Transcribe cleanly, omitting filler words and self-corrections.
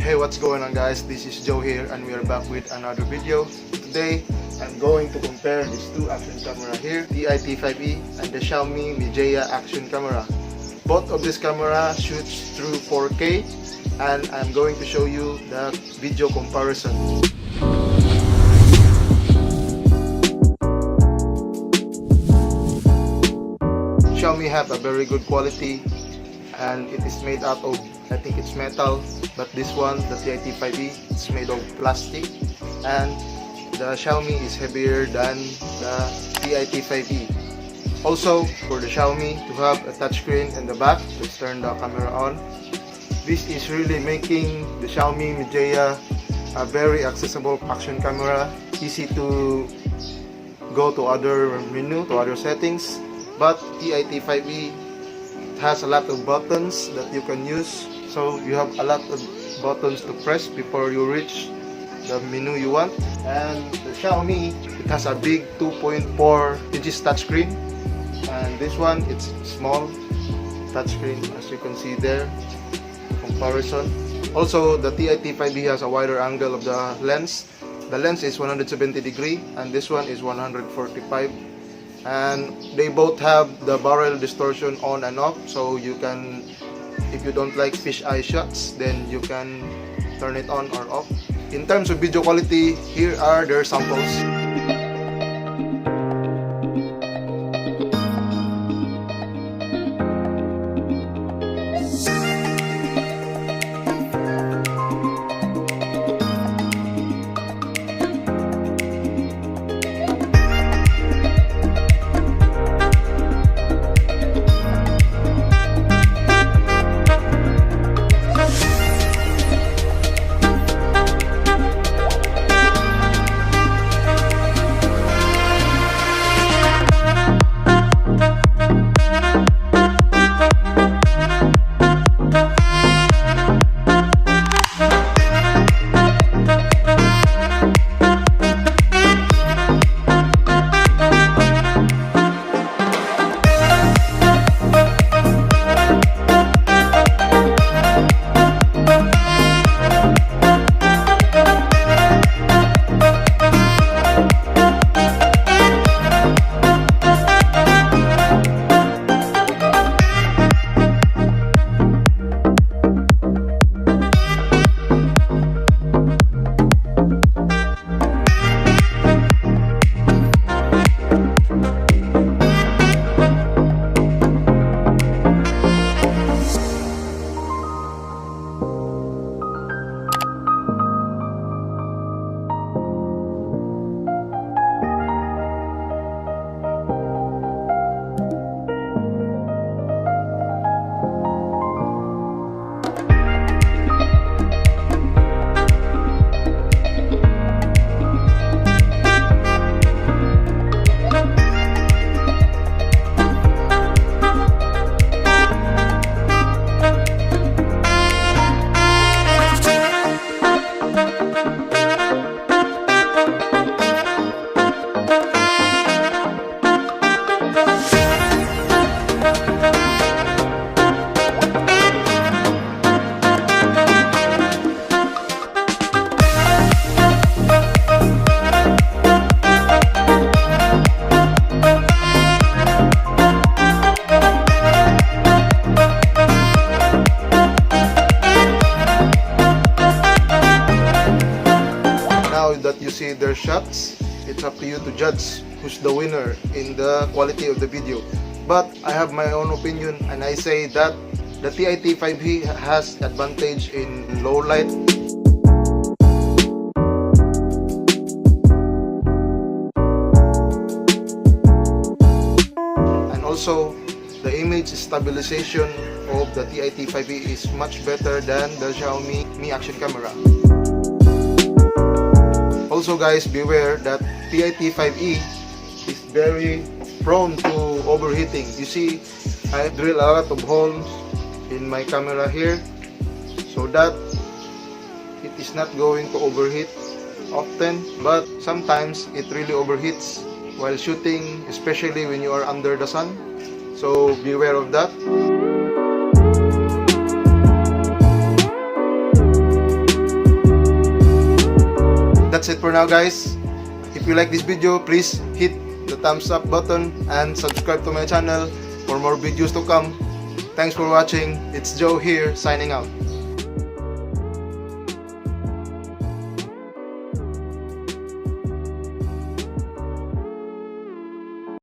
Hey, what's going on guys? This is Joe here and we are back with another video. Today, I'm going to compare these two action camera here, ThiEye t5e and the Xiaomi Mijia action camera. Both of this camera shoots through 4K and I'm going to show you the video comparison. Xiaomi have a very good quality and it is made out of, I think it's metal, but this one, the ThiEye t5e, it's made of plastic, and the Xiaomi is heavier than the ThiEye t5e. Also, for the Xiaomi to have a touchscreen in the back to turn the camera on, this is really making the Xiaomi Mijia a very accessible action camera, easy to go to other menu, to other settings. But ThiEye t5e has a lot of buttons that you can use, so you have a lot of buttons to press before you reach the menu you want. And the Xiaomi, it has a big 2.4 inches touchscreen, and this one, it's small touchscreen as you can see there. Comparison. Also, the ThiEye t5e has a wider angle of the lens. The lens is 170 degree and this one is 145. And they both have the barrel distortion on and off, so you can, if you don't like fisheye shots, then you can turn it on or off. In terms of video quality, here are their samples. That you see their shots, it's up to you to judge who's the winner in the quality of the video. But I have my own opinion and I say that the ThiEye t5e has advantage in low light. And also the image stabilization of the ThiEye t5e is much better than the Xiaomi Mi action camera. Also guys, beware that ThiEye t5e is very prone to overheating. You see, I drill a lot of holes in my camera here so that it is not going to overheat often, but sometimes it really overheats while shooting, especially when you are under the sun. So beware of that. that's it for now, guys. If you like this video, please hit the thumbs up button and subscribe to my channel for more videos to come. Thanks for watching. It's Joe here, signing out.